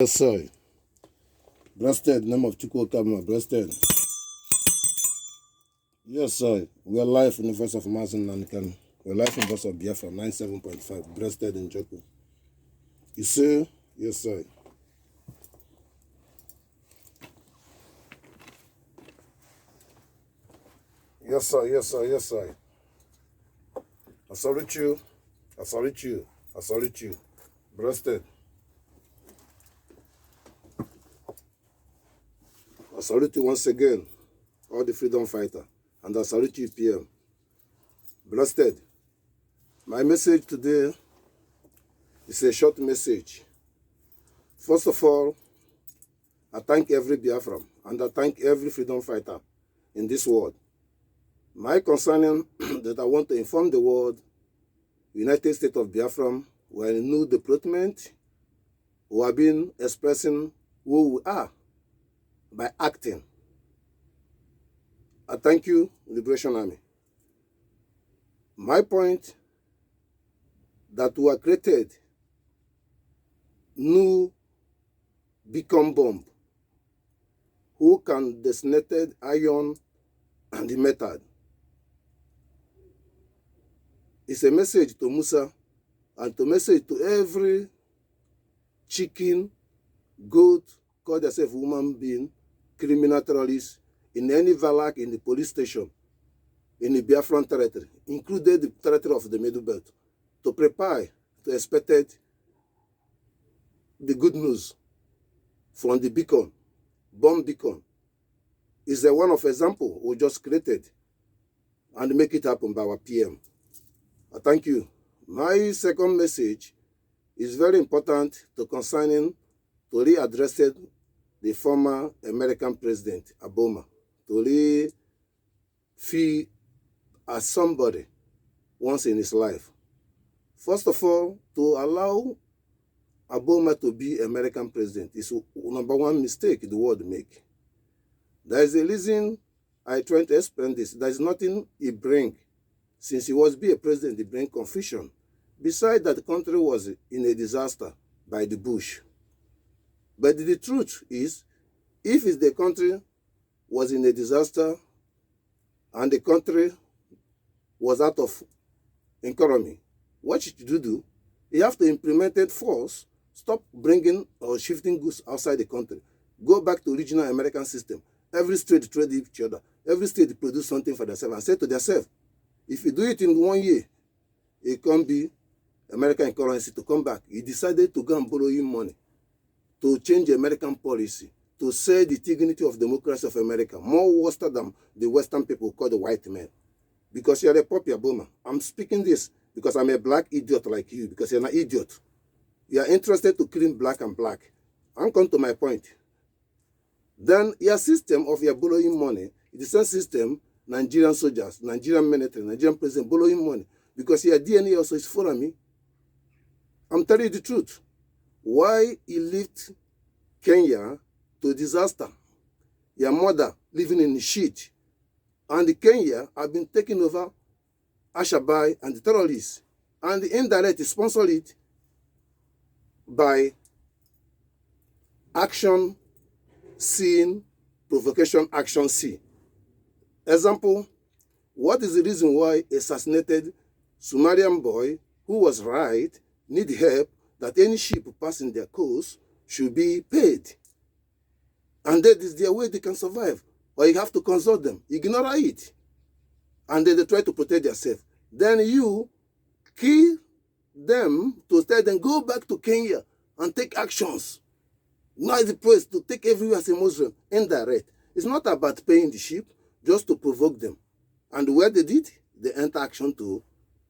Yes, sir. Breasted, name of Chukwokama, breasted. Yes, sir. We are live in the voice of Mazi Nnamdi Kanu. We're live in the voice of Biafra, 97.5, breasted in Joko. You see? Yes, sir. Yes, sir, yes, sir, yes, sir. I salute you. I salute you. I salute you. Breasted. I salute you once again, all the freedom fighter. And I salute you, PM. Breasted. My message today is a short message. First of all, I thank every Biafran and I thank every freedom fighter in this world. My concerning that I want to inform the world, United States of Biafra, we're in a new department. We have been expressing who we are by acting. I thank you, Liberation Army. My point that we are created new beacon bomb who can detonate iron and the metal. It's a message to Moussa and to message to every chicken, goat, call yourself human being, criminal terrorist, in any Valak in the police station, in the Biafran territory, including the territory of the Middle Belt, to prepare to expect the good news from the beacon, bomb beacon. Is a one of example we just created and make it happen by our PM. I thank you. My second message is very important to concerning to readdress the former American president, Obama, to feel as somebody once in his life. First of all, to allow Obama to be American president is number one mistake the world make. There is a reason I try to explain this. There is nothing he bring. Since he was be a president, he bring confusion. Besides that, the country was in a disaster by the Bush. But the truth is, if the country was in a disaster and the country was out of economy, what should you do? You have to implement it force, stop bringing or shifting goods outside the country. Go back to regional American system. Every state trade each other. Every state produce something for themselves and say to themselves, if you do it in 1 year, it can be American currency to come back. He decided to go and borrow him money to change American policy, to say the dignity of democracy of America, more worse than the Western people call the white men. Because you're a puppy Obama. I'm speaking this because I'm a black idiot like you, because you're an idiot. You are interested to clean black and black. I'm coming to my point. Then your system of your borrowing money is the same system Nigerian soldiers, Nigerian military, Nigerian president borrowing money because your DNA also is following me. I'm telling you the truth. Why he left Kenya to disaster? Your mother living in the shit. And Kenya have been taken over Ashabai and the terrorists. And the indirect is sponsored it by Action Scene, Provocation Action C. Example, what is the reason why assassinated Sumerian boy who was right, need help, that any ship passing their coast should be paid? And that is their way they can survive. Or you have to consult them. Ignore it. And then they try to protect themselves. Then you kill them to tell them, go back to Kenya and take actions. Now is the place to take everywhere as a Muslim. Indirect. It's not about paying the ship, just to provoke them. And where they did, they enter action to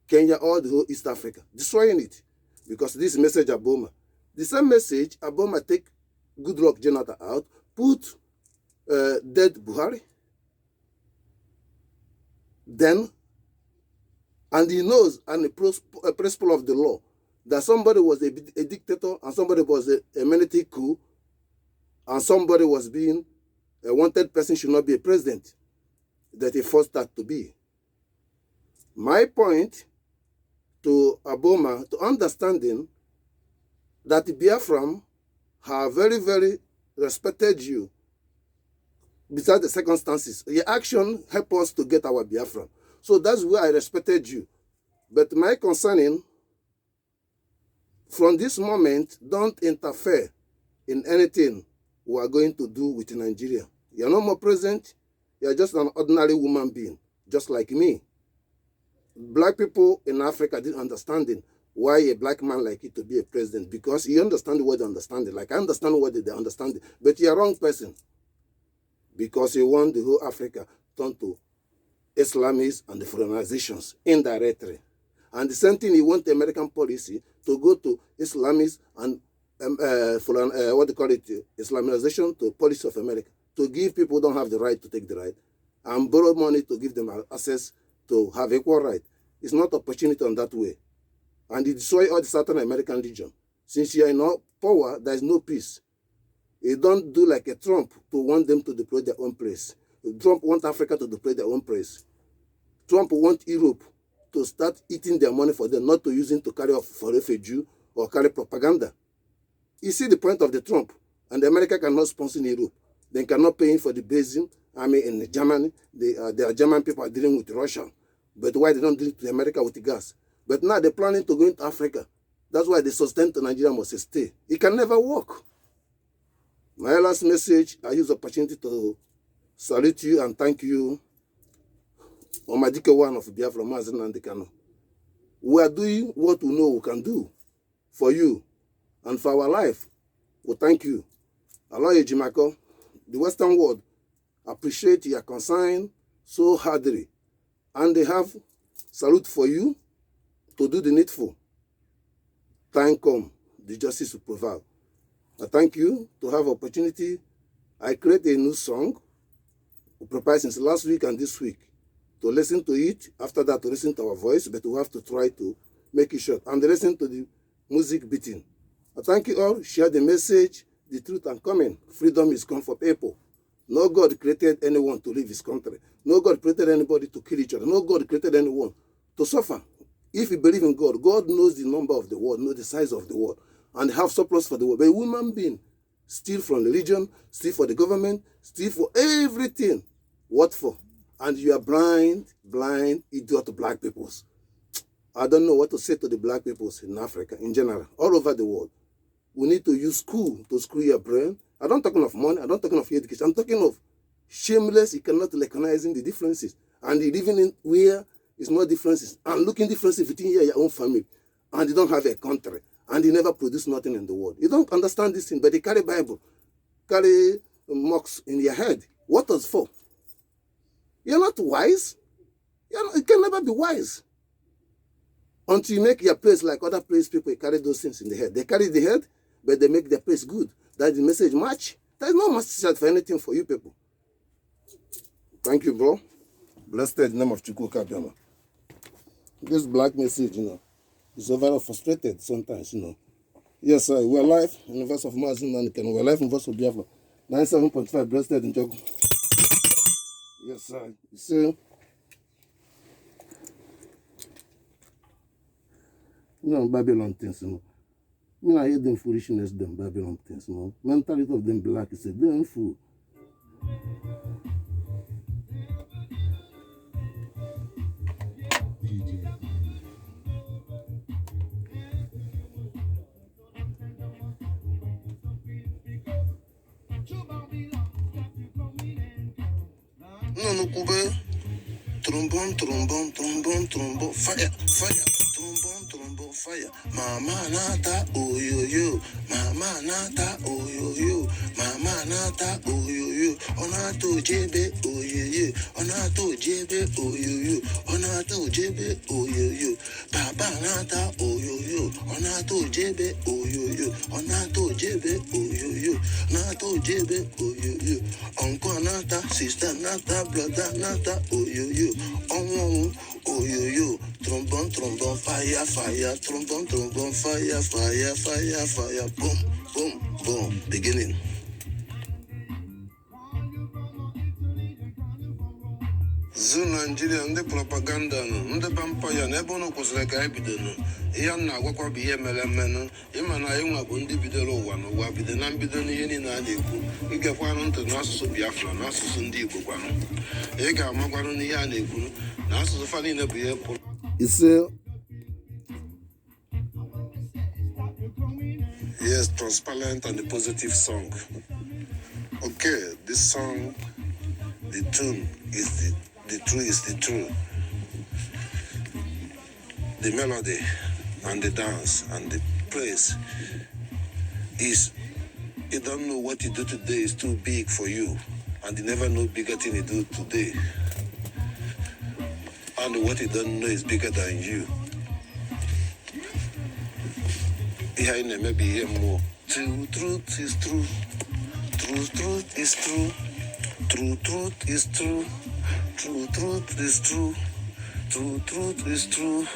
Kenya or the whole East Africa, destroying it. Because this message Obama. The same message, Obama take Goodluck Jonathan out, put dead Buhari. Then, and he knows, and a principle of the law, that somebody was a dictator and somebody was a military coup and somebody was being a wanted person should not be a president, that he forced that to be. My point to Obama, to understanding that Biafran have very, very respected you besides the circumstances. Your action helped us to get our Biafran. So that's where I respected you. But my concerning, from this moment, don't interfere in anything we are going to do with Nigeria. You're no more present. You're just an ordinary human being, just like me. Black people in Africa didn't understand why a black man like you to be a president, because he understands what they understand. Like I understand what they understand, but you're a wrong person. Because you want the whole Africa turn to Islamists and the foreignizations indirectly. And the same thing, you want the American policy to go to Islamists and what they call it, Islamization to policy of America, to give people who don't have the right to take the right, and borrow money to give them access to have equal right. It's not opportunity on that way. And it destroy all the Southern American region. Since you are in power, there is no peace. You don't do like a Trump to want them to deploy their own place. Trump wants Africa to deploy their own place. Trump wants Europe to start eating their money for them, not to use it to carry off for refugee or carry propaganda. You see the point of the Trump, and America cannot sponsor Europe. They cannot pay for the basing army in Germany. The German people are dealing with Russia. But why they don't deal with America with the gas? But now they're planning to go into Africa. That's why the sustain to Nigeria must stay. It can never work. My last message, I use the opportunity to salute you and thank you on my dear one of Biafra, Mazi Nnamdi Kanu. We are doing what we know we can do for you and for our life. We thank you. Allah Ejimako, the Western world appreciate your concern so hardly, and they have salute for you to do the needful. Time come, the justice will prevail. I thank you to have opportunity. I create a new song, we prepare since last week and this week, to listen to it. After that, to listen to our voice, but we have to try to make it short. And listen to the music beating. I thank you all. Share the message, the truth and coming. Freedom is come for people. No God created anyone to leave his country. No God created anybody to kill each other. No God created anyone to suffer. If you believe in God, God knows the number of the world, knows the size of the world, and have surplus for the world. But a human being, steal from religion, steal for the government, steal for everything. What for? And you are blind, idiot black peoples. I don't know what to say to the black peoples in Africa, in general, all over the world. We need to use school to screw your brain. I'm not talking of money, I'm not talking of education. I'm talking of shameless, you cannot recognizing the differences. And living in where is no differences. And looking differences within your own family. And you don't have a country. And you never produce nothing in the world. You don't understand this thing, but they carry Bible, carry mocks in your head. What does for? You're not wise. You can never be wise. Until you make your place like other place people carry those things in the head. They carry the head, but they make their place good. That's the message match. There's no message for anything for you people. Thank you, bro. Blessed in the name of Chukwu Kabiama. This black message, is very frustrated sometimes, Yes, sir. We're live in the verse of Mazi Nnamdi Kanu. We're live in the verse of Biafra. 97.5, blessed in Jogo. Yes, sir. You see, Babylon things, I hate them foolishness, them Babylon things, Mentality of them black is a damn fool. No, Kube. Trombone, fire. Trombone, fire. Mama nata, oh yo. Mama nata, oh yo. Mama nata, oh yo. Onato jebe, oh yo. Onato jebe, oh yo. Onato jebe, oh yo. Papa nata, oh yo. Onato jebe, oh yo. Onato jebe, oh yo. Nato jebe, oh yo. Uncle nata, sister nata, brother nata, oh yo. Oh yo. Trombone, fire. Trombone, fire. Boom. Beginning. Zu Nigeria, and the propaganda, and the vampire, never know was like I bidden. Yana, what will be a melameno, Imana, Bundi Bidelo, one, who will be the Nambidon in Adiku. You get one on the Nasus of Biafra, Nasus and Dibuano. Ega Maguani Yaniku, Nasus of Fanny Nabi. It's yes, transparent and the positive song. Okay, this song, the tune is the true is the true. The melody and the dance and the praise is, you don't know what you do today is too big for you, and you never know bigger thing you do today. And what you don't know is bigger than you. Behind them maybe hear more. Truth is true. Truth is true. Truth is true. Truth is true. Truth is true.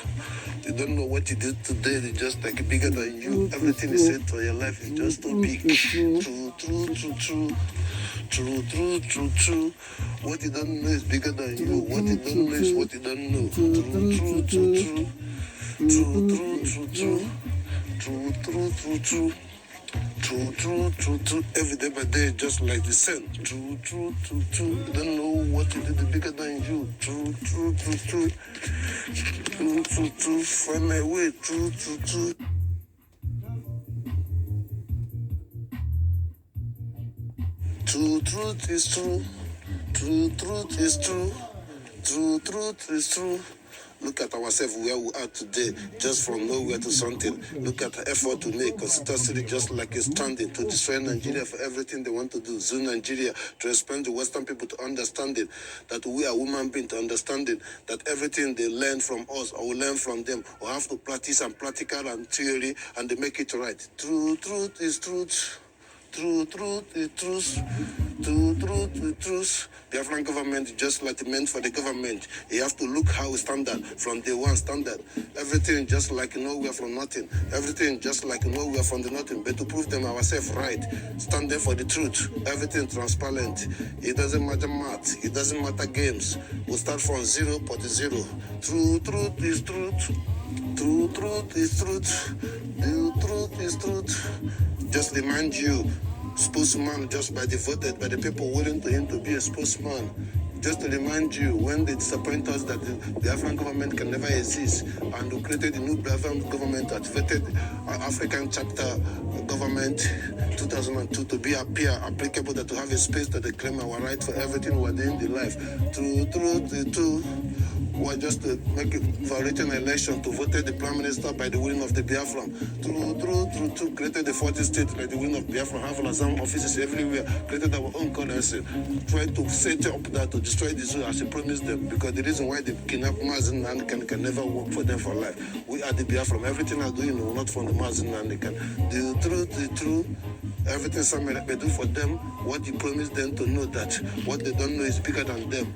You don't know what you did today, it's just like bigger than you. Everything is said for your life is just too big. True. What you don't know is bigger than you. What you don't know is what you don't know. True. Every day by day, just like the sun. True. You don't know what you did bigger than you. True. Find my way. True. Truth is true. Truth is true. Truth is true. Look at ourselves where we are today, just from nowhere to something. Look at the effort to make, consistency just like it's standing to destroy Nigeria for everything they want to do. Zoo Nigeria, to explain the Western people to understanding that we are human beings, to understanding that everything they learn from us or we learn from them, we have to practice and practical and theory and they make it right. Truth is truth. Truth is truth. Truth is truth. The Biafran government just like meant for the government. You have to look how we standard from day one standard. Everything just like nowhere from nothing. Everything just like nowhere from the nothing. But to prove them ourselves right, stand there for the truth. Everything transparent. It doesn't matter math. It doesn't matter games. We start from 0 to 0. Truth is truth. Truth is truth. The truth is truth. Just remind you, spokesman just by the voted by the people willing to him to be a spokesman. Just to remind you, when they disappoint us that the Biafran government can never exist, and we created the new Biafran government that voted African chapter government 2002 to be applicable, that to have a space that they claim our right for everything we're doing in the life. True. We're just to make it for written election to vote the prime minister by the will of the Biafran. True. Created the 40 states by the will of Biafran, have some offices everywhere, created our own currency, tried to set up that to destroy the zoo as he promised them, because the reason why they kidnap Mazi Nnamdi Kanu can never work for them for life. We are the Biafran. Everything I'm doing will not from the Mazi Nnamdi Kanu. The truth. Everything somebody they do for them, what you promised them to know that what they don't know is bigger than them.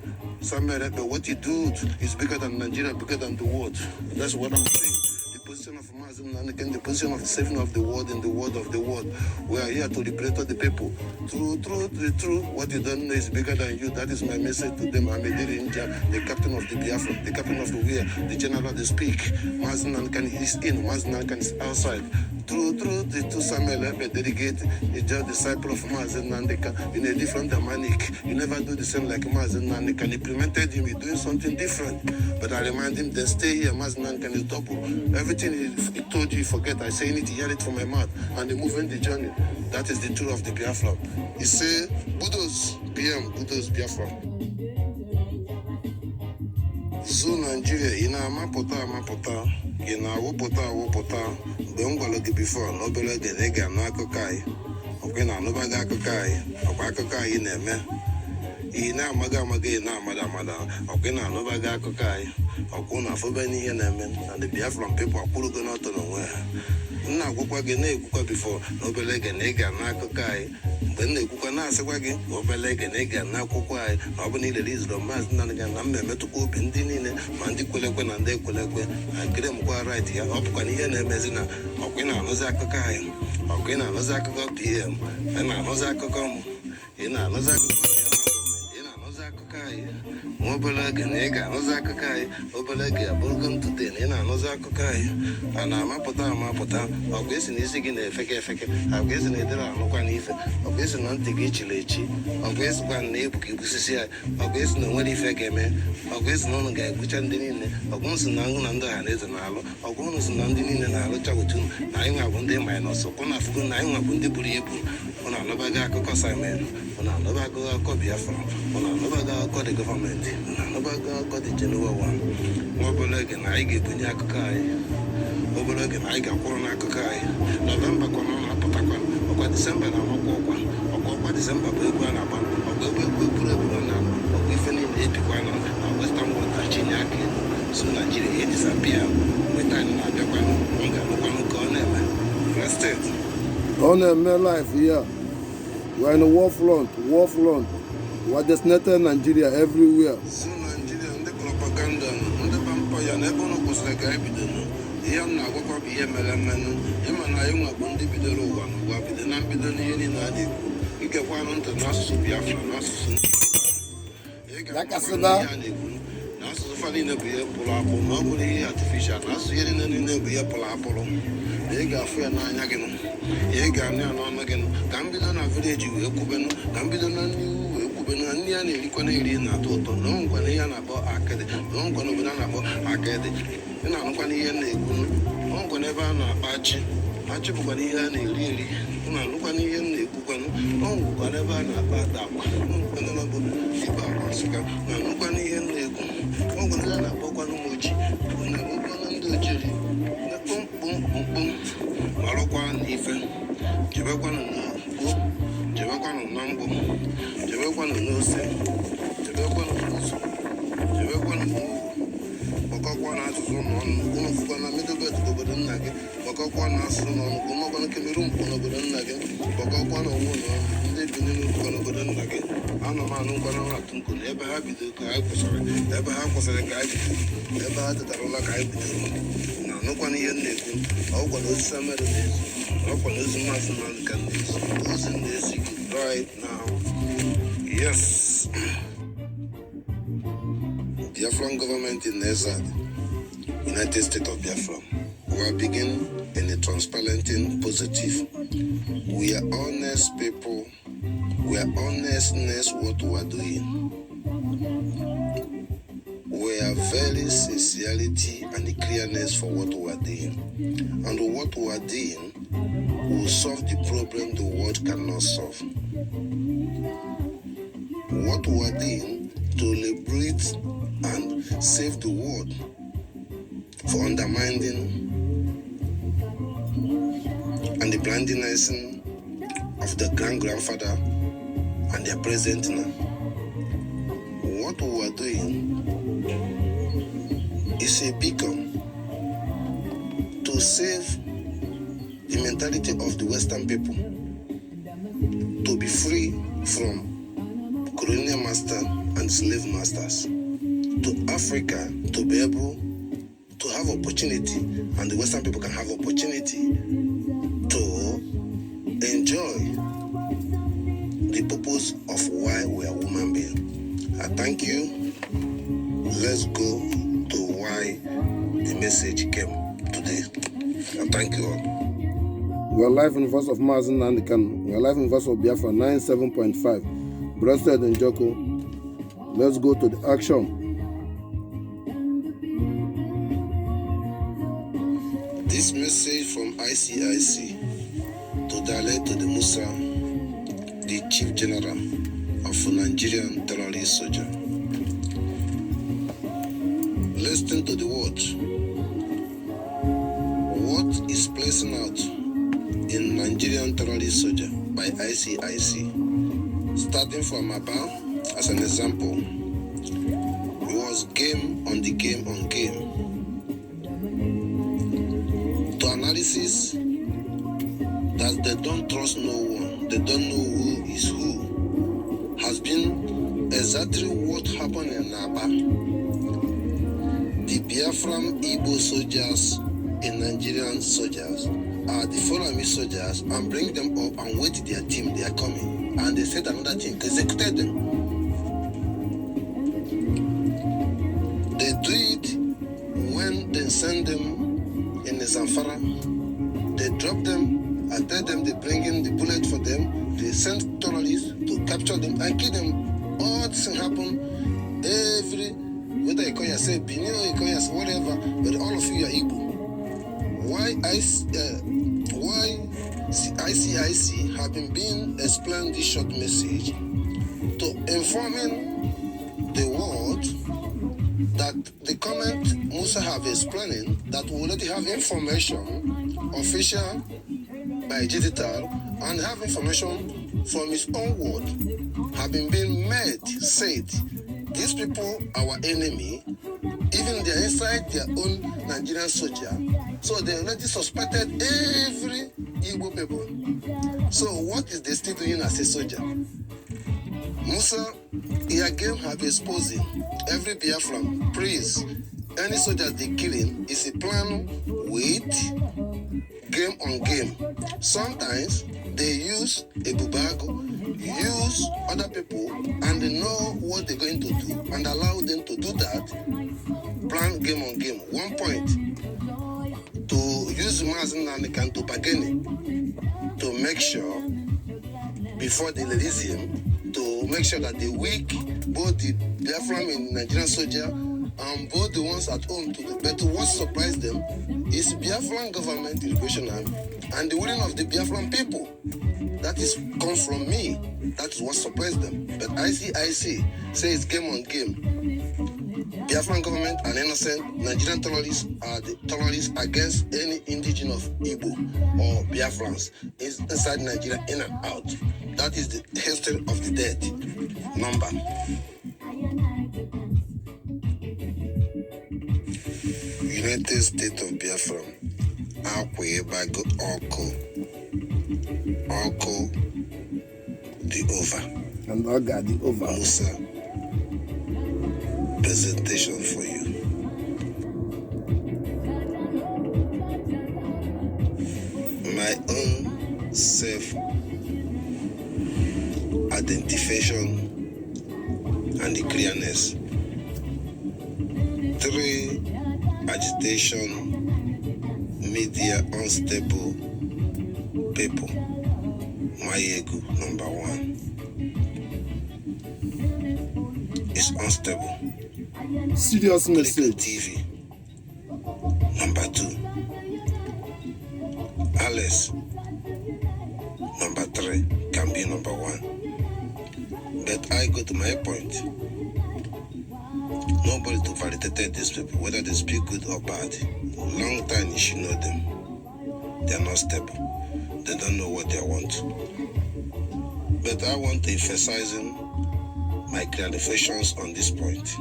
But what you do is bigger than Nigeria, bigger than the world. That's what I'm saying. The position of Mazi Nnamdi Kanu, the position of the saving of the world in the world of the world. We are here to liberate the people. True. What you don't know is bigger than you. That is my message to them. I'm a India, the captain of the Biafra, the captain of the where, the general they speak. Mazi Nnamdi Kanu is in, Mazi Nnamdi Kanu is outside. True, the two Samuel dedicate is just disciple of Mazi Nnamdi Kanu in a different dynamic. You never do the same like Mazi Nnamdi Kanu. Implemented him, you're doing something different. But I remind him, then stay here, Mazi Nnamdi Kanu is double. Everything he told you, forget. I say it, hear it from my mouth. And they move in the journey. That is the truth of the Biafra. He say, Budos PM, Budos Biafra. Zoo Nigeria, amapụta ị na-awụpụta mgbe m gwara gị bifo na obere oge na ị ga-anụ akụkọ anyị ọkwa ị na-anụbaghị akụkọ anyị ọkwa akụkọ anyị na-eme ị na-amaghị ị na-amada ọkwa ị na-anụbaghị akụkọ anyị ọkwa na afọbe n'ihe na-eme na the Biafran people akwụrụgo n'ọtọ n'onwe ha. M na-agwụkwa gị na-ekwukwa bifo na obere oge na ị ga-anụ akụkọ anyị mgbe m na-ekwukwa na-asịkwa gị na obere oge na ị ga-anụ akwụkwọ anyị na ọ bụ na ilere izụrụ Mazi Nnamdi Kanu na mma emetụkwa obi ndị niile ma ndị kwelekwe na ndị ekwelekwe akịrị mkwa right ya. Ọ bụkwa na ihe na-emezi na ọkwa ị na-anụzi akụkọ anyị, ọkwa ị na-anụzi akụkọ PM, ị na-anụzi akụkọ m, ị na-anụzi akụkọ Mobelag and Ega, Nozakai, Obelega, Bulgum to Denina, Nozakai, and Amapota, of guessing is again a fake, of guessing it around Nokanifa, of guessing on Tigichilechi, of guessing one neighbor, of guessing no one if I came in, of guessing on the guy which I'm in, of once and under and is an alo, of once and Nandin and Alo Chawutun, 9 I won't minus, so one of 9 I won't be on a Novaga Cosaman, on a Novaga Biafran, on a Novaga the government, on a Novaga the general one. Mobelag and I get Punyakai, Obelag and I got Corona Kakai, November Corona Patakan, or December or December Buguanaban, or Buguanaban, or Giffen in Epiquana, or Western Water Chinyaki, so Nigeria disappear. With time, I don't know. First state. On a mere life, yeah. We're in a war front. We're designated Nigeria everywhere. So Nigeria and the propaganda, and the vampire, and everyone was like I didn't. Yam now walk up here, Melaman, him and I am going to be the low one, who have been not be the any nadi. You get one on the Ststes of Biafra, Like I said, Nasu funny in the beer, pull up, nobody artificial, Nasu in the beer, pull up. They got fair 9 again. They got no again. Can be done a village, you Kuben, can be done a new Kuben, and Equanarian at all. No one about Arcade, no one about Arcade. And I'm going to no one ever an Apache. Achibukani really. Nukani and Kukan, no one ever an Apata. No one about Ibaka, Nukani and Legun, no one about Mochi, no one Jerry. Marokwan Ife, Jabakwan Jabakwan Nambo, Jabakwan Nose, Jabakwan Bokakwan has on a middle bed over the nugget, Bokakwan has on Gomakan Cameroon over the nugget, Bokakwan or they didn't over the nugget. Anaman Kanatunku never happy to Kai, never have a guy, never had the Tarola Kai. No one here, all what is some of this, all what is Mazi Nnamdi Kanu in this right now. Yes, Biafran government in Nezad, United States of Biafra. We are beginning in a transparent and positive. We are honest people. We are honestness what we are doing. We are very sincerity and the clearness for what we are doing. And what we are doing will solve the problem the world cannot solve. What we are doing to liberate and save the world for undermining and the blindness of the grandfather and their present now. What we are doing is a beacon to save the mentality of the Western people to be free from colonial master and slave masters, to Africa to be able to have opportunity, and the Western people can have opportunity to enjoy the purpose of why we are human beings. I thank you. Let's go to why the message came today. I thank you all. We are live in verse of Mazi Nnamdi Kanu. We are live in verse of Biafra 97.5. Breasted and Joko. Let's go to the action. This message from ICIC to direct to the Moussa, the Chief General of Nigerian terrorist soldier. Listen to the word. What is placing out in Nigerian terrorist soldier by ICIC? Starting from Abba, as an example, it was game on the game on game. To analysis that they don't trust no one, they don't know who is who, has been exactly what happened in Abba. The Biafran Igbo soldiers and Nigerian soldiers are the Fulani soldiers and bring them up and wait their team, they are coming. And they said another team executed them. send them in the Zamfara. They drop them, I tell them they bring in the bullet for them. They send terrorists to capture them and kill them. All this happen whether you call yourself Benin or you call yourself whatever, but all of you are Igbo. Why ICIC have been being explained this short message to informing the world that the comment Moussa have explaining that we already have information official by digital and have information from his own word have been being said these people our enemy, even they're inside their own Nigerian soldier, so they already suspected every Igbo people. So what is they still doing as a soldier? Moussa, he again have exposing every Biafran. Please, any soldier they killing is a plan with game on game. Sometimes they use a bubago, use other people, and they know what they're going to do, and allow them to do that. Plan game on game. One point to use Mazi Nnamdi Kanu to bargain to make sure before they release him, to make sure that the weak, both the Biafran and Nigerian soldier and both the ones at home to the but what surprised them is Biafran government liberation army and the willing of the Biafran people. That is comes from me. That is what surprised them. But ICIC says game on game. Biafran government and innocent Nigerian terrorists are the terrorists against any indigenous of Igbo or Biafrans inside Nigeria, in and out. That is the history of the dead number. United States of Biafra, Akwebago Oko, the over. And I got the over. Moussa, presentation for you. My own self-identification and the clearness. 3, agitation, media unstable people. My ego, number 1, is unstable. Serious message. TV, number 2. Alice, number 3, can be number 1. But I go to my point. Nobody to validate these people, whether they speak good or bad. Long time you should know them. They are not stable. They don't know what they want. But I want to emphasize my clarifications on this point.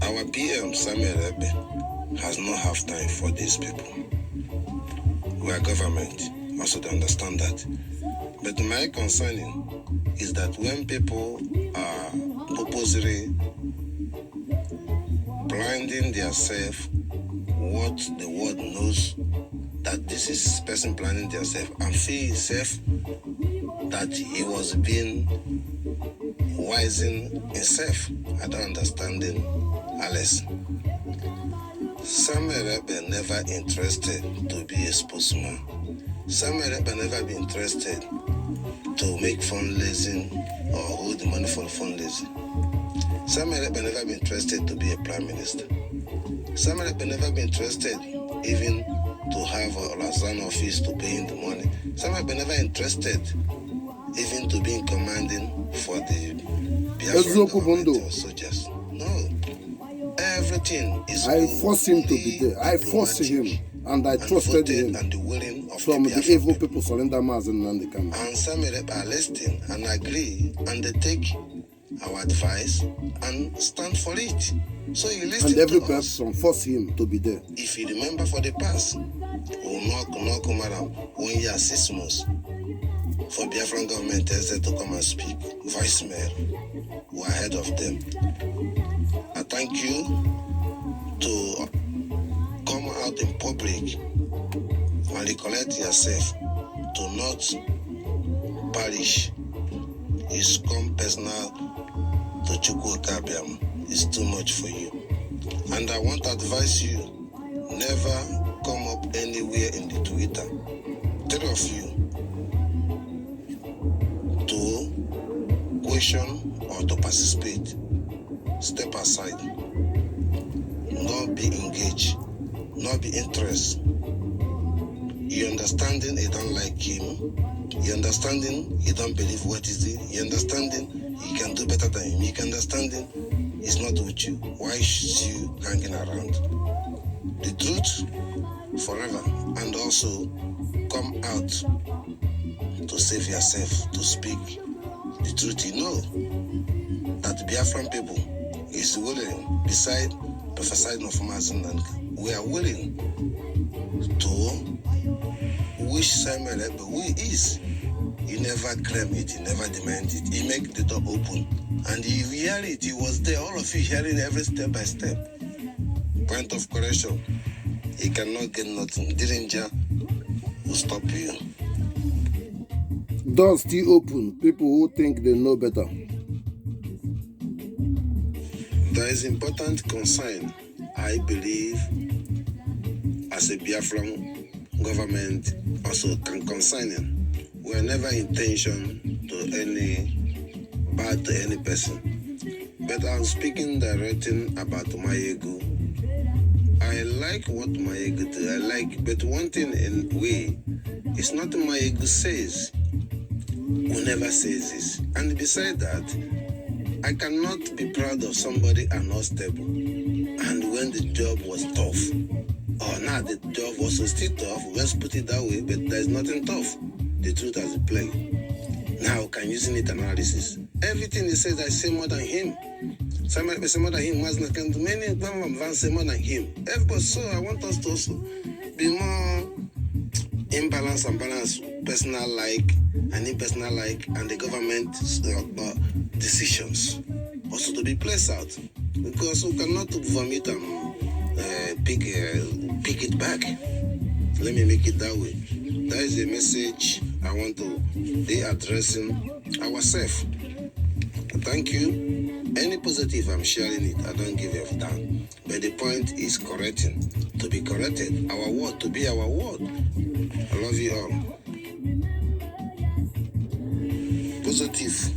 Our PM, Samuel Ebe, has not have time for these people. We are government, also to understand that. But my concern is that when people are purposely blinding themselves, what the world knows, that this is person blinding themselves and feel himself that he was being wising himself. I don't understand him, Alice. Samuel Ebe never interested to be a spokesman. Samuel Ebe never be interested to make fundraising or hold the money for fundraising. Samuel Ebe never been interested to be a prime minister. Samuel Ebe never been interested even to have a Razan office to pay him the money. Samuel Ebe never interested even to be in commanding for the Biafran government or soldiers. No. Everything is I forced him to be there. I forced him and I trusted him and the willing of from the evil people. people surrender Mazi Nnamdi Kanu. And Samuel Ebe are listening and agree and they take our advice and stand for it. So you listen And every to us. person forced him to be there. If you remember for the past, we'll knock around 1 year, 6 months for Biafran government to come and speak. Voicemail. We're ahead of them. I thank you to come out in public and recollect yourself to not perish. It's come personal to Chukwu Kabiam. It's too much for you. And I want to advise you, never come up anywhere in the Twitter, three of you, to question or to participate. Step aside. Not be engaged. Not be interested. You understanding you don't like him. You understanding you don't believe what he's doing. You understanding he can do better than him. You can understanding it's not with you. Why should you hanging around? The truth forever. And also come out to save yourself, to speak the truth. You know that the Biafran people is willing, beside prophesying of Mazi Nnamdi, we are willing to wish Samuel who is. He never claim it, he never demand it. He make the door open. And you hear it, he was there, all of you hearing every step by step. Point of correction, he cannot get nothing. Danger will stop you. Doors still open, people who think they know better. There is important concern, I believe, as a Biafran government also can concern it. We are never intention to any bad to any person. But I'm speaking directly about Mayegu. I like what Mayegu do. I like, but one thing in way, it's not Mayegu says. Who never says this. And beside that, I cannot be proud of somebody and not stable. And when the job was tough, or now the job was still tough, let's put it that way, but there's nothing tough. The truth has a play. Now can using it analysis. Everything he says, I say more than him. Somebody say more than him. Mazi Nnamdi Kanu, many people say more than him. Everybody, so I want us to also be more imbalance and balance, personal like and impersonal like, and the government decisions also to be placed out, because we cannot vomit and pick it back. Let me make it that way. That is a message I want to be addressing ourselves. Thank you. Any positive, I'm sharing it. I don't give a damn. But the point is correcting. To be corrected. Our word to be our word. I love you all. Positive.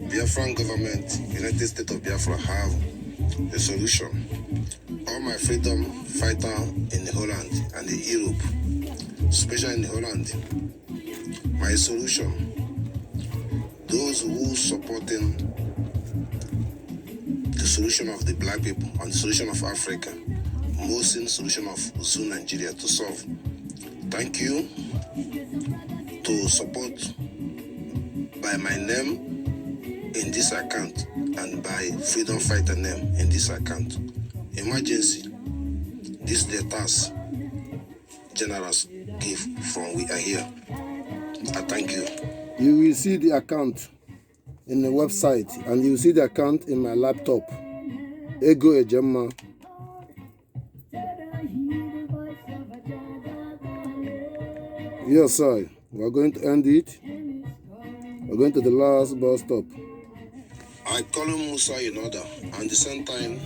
Biafran government, United States of Biafra have a solution. All my freedom fighter in the Holland and the Europe, especially in the Holland, my solution. Those who supporting the solution of the black people and the solution of Africa, Moussa solution of Zoo Nigeria to solve. Thank you to support by my name in this account and by freedom fighter name in this account. Emergency. This is the task generals give from we are here. I thank you. You will see the account in the website, and you will see the account in my laptop. Ego Ejema. Yes, sir. We are going to end it. We're going to the last bus stop. I call Moussa in order, and the same time,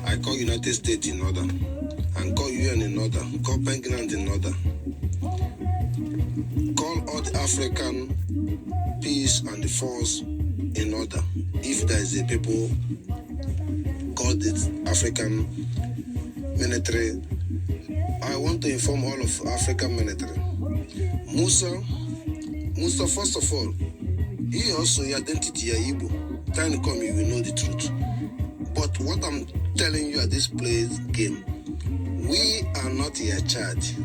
I call United States in order, and call UN in order, call England in order. Call all the African peace and the force in order. If there is a people called the African military, I want to inform all of African military. Moussa, first of all, he also identity Igbo. Time to come, you will know the truth. But what I'm telling you at this place game, we are not your charge.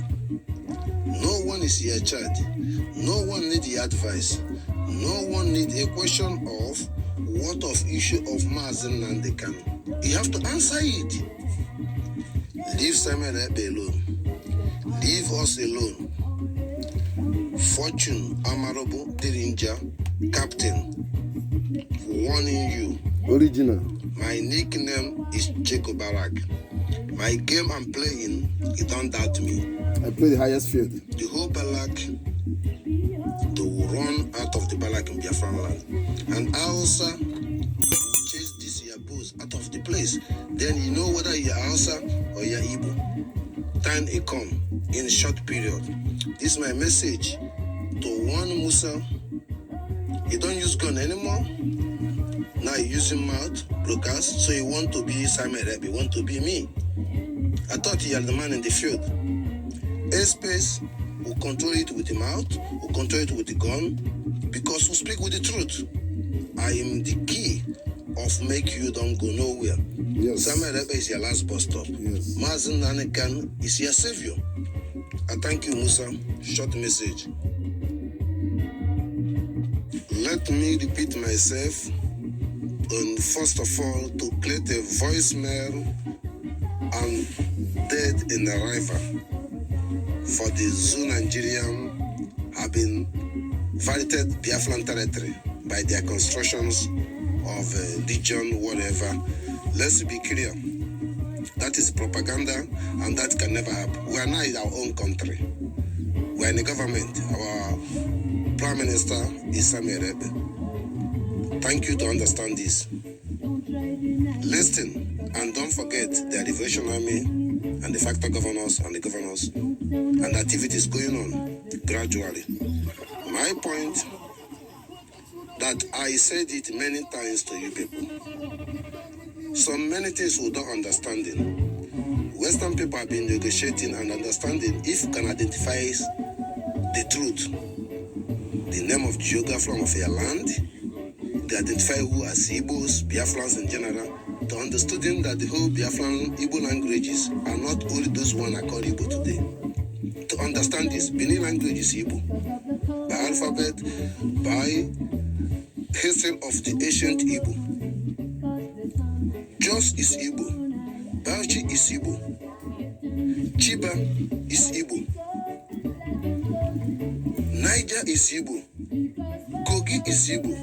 No one is your charge. No one needs your advice. No one needs a question of what of issue of Mazi Nnamdi Kanu. You have to answer it. Leave Simon Ebe alone. Leave us alone. Fortune Amarobo Dirinja, Captain, warning you. Original. My nickname is Jacob Barak. My game I'm playing, you don't doubt me. I play the highest field. The whole Balak to run out of the Balak in Biafran land. And I also chase this year boost out of the place. Then you know whether you're Hausa or you're Igbo. Time it come in a short period. This is my message to one Moussa. You don't use gun anymore. Now you're using mouth, broadcast, so you want to be Samuel Reb, you want to be me. I thought you are the man in the field. Airspace will control it with the mouth, will control it with the gun, because we speak with the truth. I am the key of make you don't go nowhere. Yes. Samuel Reb is your last bus stop. Yes. Mazi Nnamdi Kanu is your savior. I thank you, Moussa. Short message. Let me repeat myself. And first of all, to create a voicemail and dead in arrival for the zoo Nigerian have been violated Biafran territory by their constructions of region, whatever. Let's be clear. That is propaganda, and that can never happen. We are now in our own country. We are in the government. Our Prime Minister is Samuel Rebe. Thank you to understand this. Listen and don't forget the Liberation Army and the factor governors and the governors and activities going on gradually. My point that I said it many times to you people. So many things we don't understanding. Western people have been negotiating and understanding if you can identify the truth, the name of geography of your land. They identify who as Igbos, Biafrans in general, to understanding that the whole Biafran Igbo languages are not only those one I call Igbo today. To understand this, Benin language is Igbo. By alphabet, by history of the ancient Igbo. Jos is Igbo. Bauchi is Igbo. Chiba is Igbo. Niger is Igbo. Kogi is Igbo.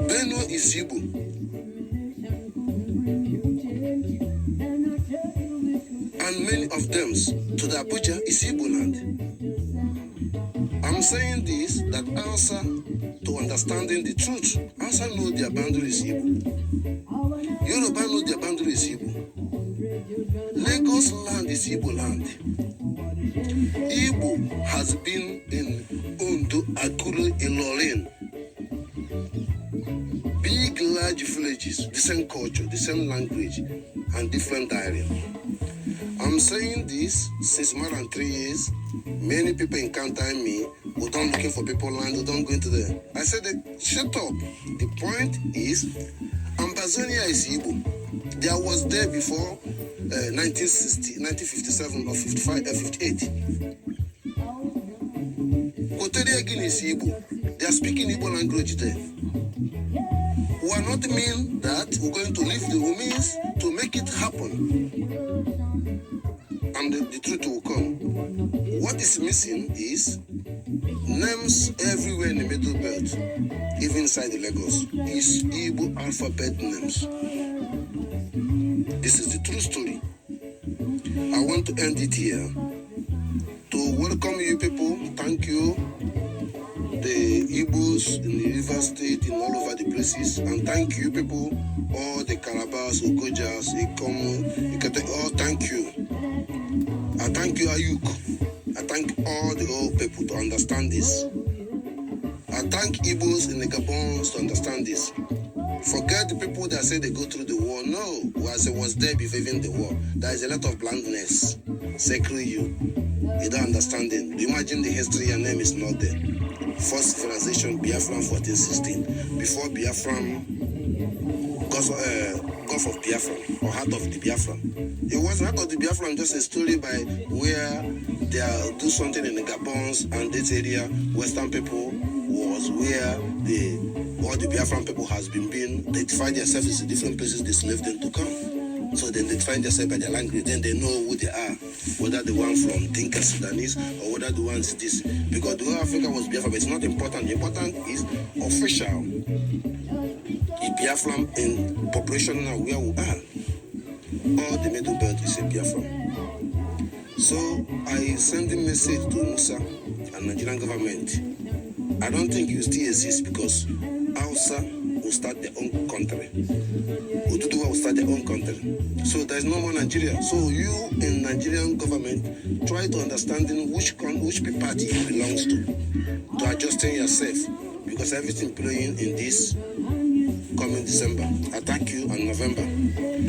Benue is Igbo. And many of them to the Abuja is Igbo land. I'm saying this that answer to understanding the truth. Answer know their boundaries Igbo. Yoruba know their boundaries Igbo. Lagos land is Igbo land. Igbo has been in Ondo, Akure, Ilorin. Big, large villages, the same culture, the same language, and different dialect. I'm saying this since more than 3 years. Many people encounter me who don't looking for people land, who don't go into the. I said, shut up. The point is, Ambazonia is Igbo. There was there before 1960, 1957 or 55, 58. Kotere again is Igbo. They are speaking Igbo language there. We are not mean that we're going to leave the women's to make it happen. And the truth will come. What is missing is names everywhere in the middle belt, even inside the Lagos, is Igbo alphabet names. This is the true story. I want to end it here. To welcome you people, thank you. The Igbos in the River State, in all over the places, and thank you people, all the Calabas, Okojas, Ikomo, Ikete, all thank you. I thank you, Ayuk. I thank all the old people to understand this. I thank Igbos in the Gabons to understand this. Forget the people that say they go through the war. No, as it was there before even the war. There is a lot of blindness. Sacred you. You don't understand it. Imagine the history, your name is not there. First civilization, Biafran 1416. Before Biafran, Gulf of Biafran, or Heart of the Biafran. It was Heart of the Biafran, just a story by where they do something in the Gabons and this area, Western people was where all the Biafran people has been they find themselves in different places they slaved them to come. So then they find themselves by their language, then they know who they are, whether the one from Dinka Sudanese or whether the one is this. Because the whole Africa was Biafra, but it's not important. The important is official. Biafran in population now where we are. All the middle belt is a Biafran. So I send a message to Moussa and Nigerian government. I don't think you still exist because Hausa will start their own country. Ududuwa will start their own country. So there's no more Nigeria. So you in Nigerian government, try to understanding which party it belongs to adjusting yourself, because everything playing in this coming December. I thank you and November.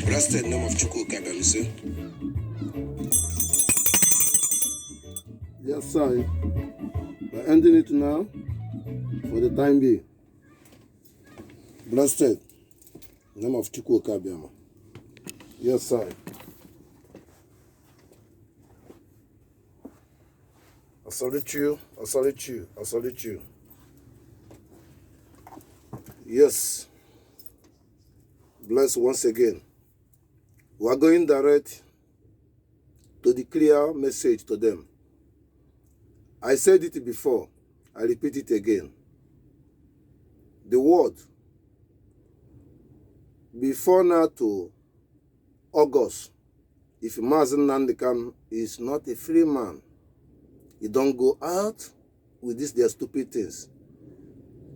Blessed name of Chukwu Kabemise. Yes, sir. We're ending it now for the time being. Blessed name of Chukwu Kabiama. Yes, sir. I salute you. I salute you. I salute you. Yes. Bless once again. We are going direct to the clear message to them. I said it before. I repeat it again. The word before now to August, if Mazi Nnamdi Kanu is not a free man, he don't go out with their stupid things.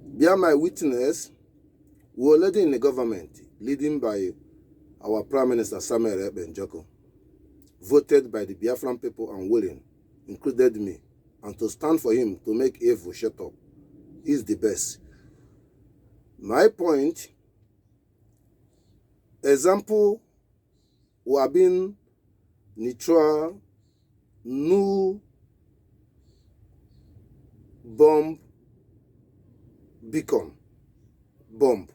Bear my witness, we are already in the government, leading by our Prime Minister Samuel Benjoko, voted by the Biafran people and willing, included me, and to stand for him to make evil shut up. He's the best. My point, example, we have been neutral, new bomb beacon, bomb,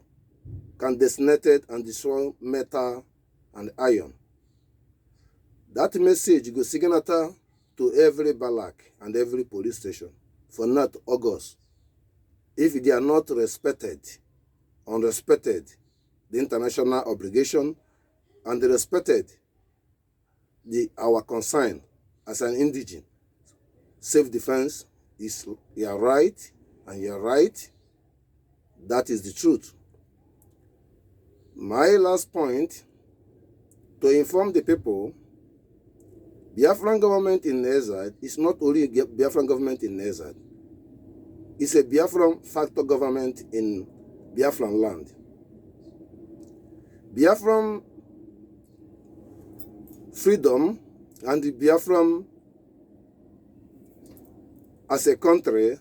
can detonate it and destroy metal and iron. That message goes signatory to every barrack and every police station for not August. If they are not respected, unrespected, the international obligation and they respected our concern as an indigene, self-defense is your right and your right. That is the truth. My last point, to inform the people, Biafran government in exile is not only a Biafran government in exile. It's a Biafran factor government in Biafran land. Biafran freedom and the Biafran as a country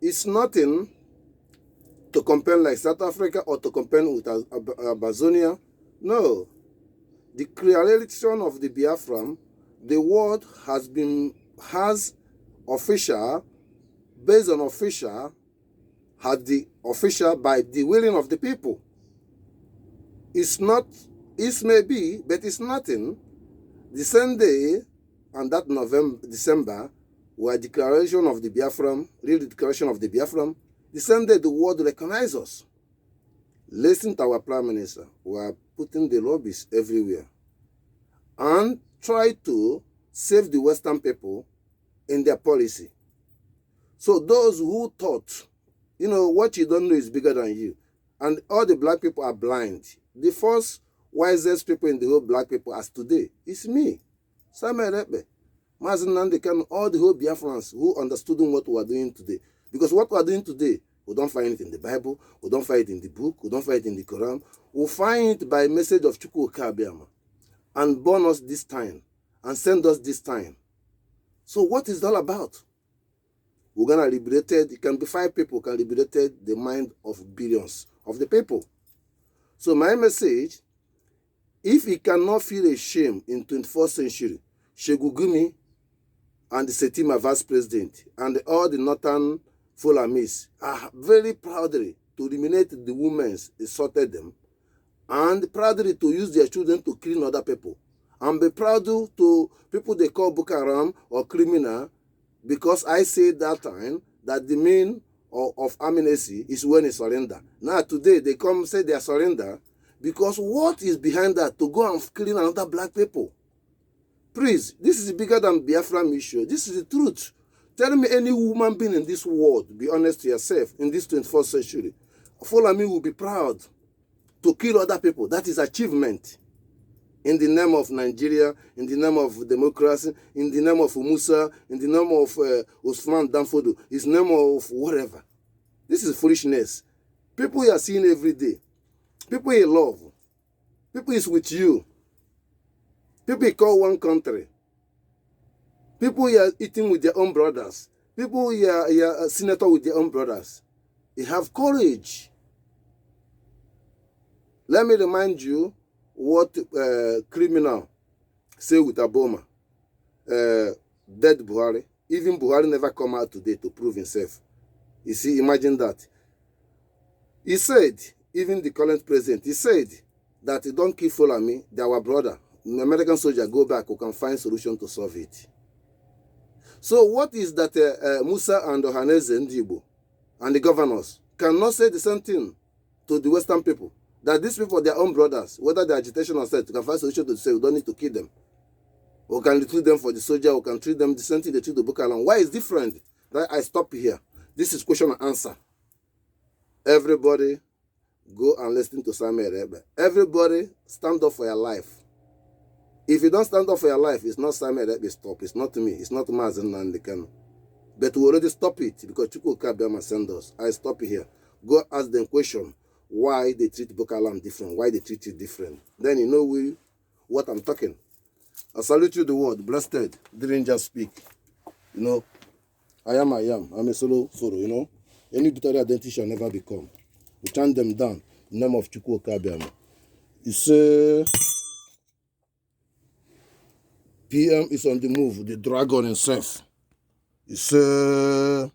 is nothing to compare like South Africa or to compare with Amazonia. No. The creation of the Biafran, the world has official, based on official, had the official by the willing of the people. It's not, it may be, but it's nothing. The same day, and that December, where declaration of the Biafran, real declaration of the Biafran, the same day the world recognizes us. Listen to our Prime Minister. We are putting the lobbies everywhere. And try to save the Western people in their policy. So those who thought, what you don't know is bigger than you. And all the black people are blind. The first wisest people in the whole black people as today is me. Samuel Ekpe, Mazi Nnamdi Kanu, all the whole Biafrans who understood what we are doing today. Because what we are doing today, we don't find it in the Bible, we don't find it in the book, we don't find it in the Quran. We find it by message of Chukwu Kabiama. And born us this time, and send us this time. So what is it all about? We're going to liberate it. It can be 5 people can liberate the mind of billions of the people. So my message, if he cannot feel ashamed in 21st century, Shegugumi and the Setima vice president and all the northern Fulamis are very proudly to eliminate the women, assaulted them, and proudly to use their children to kill other people. And be proud to people they call Boko Haram or criminal, because I said that time that the mean of amnesty is when they surrender. Now today they come say they are surrender because what is behind that to go and kill another black people? Please, this is bigger than Biafran issue. This is the truth. Tell me any woman being in this world, be honest to yourself, in this 21st century. Follow me will be proud to kill other people. That is achievement. In the name of Nigeria, in the name of democracy, in the name of Moussa, in the name of Usman Danfodo, in the name of whatever. This is foolishness. People you are seeing every day. People you love. People is with you. People you call one country. People you are eating with their own brothers. People you are a senator with their own brothers. You have courage. Let me remind you what criminal say with Aboma. Dead Buhari. Even Buhari never come out today to prove himself. You see, imagine that. He said, even the current president, he said that don't keep following me, they are our brother. The American soldier go back, who can find solution to solve it. So what is that Moussa and Ohaneze Ndibo and the governors cannot say the same thing to the Western people? That these people are their own brothers, whether the agitation or said, can find solution to say we don't need to kill them. We can recruit them for the soldier, we can treat them the same thing they treat the Boko Haram. Why is different? That I stop here. This is question and answer. Everybody go and listen to Samuel Rebe. Everybody stand up for your life. If you don't stand up for your life, it's not Samuel Rebe stop. It's not me. It's not Mazi Nnamdi Kanu. But we already stop it because Chukwu Kabiyama send us. I stop here. Go ask them question why they treat Boko Haram different, why they treat it different. Then you know what I'm talking. I salute you the word. Blessed. Didn't just speak. You know, I am. I'm a solo, you know. Any military identity shall never become. We chant them down in the name of Chukwu Kabiyama. You say, PM is on the move, the dragon himself. You say,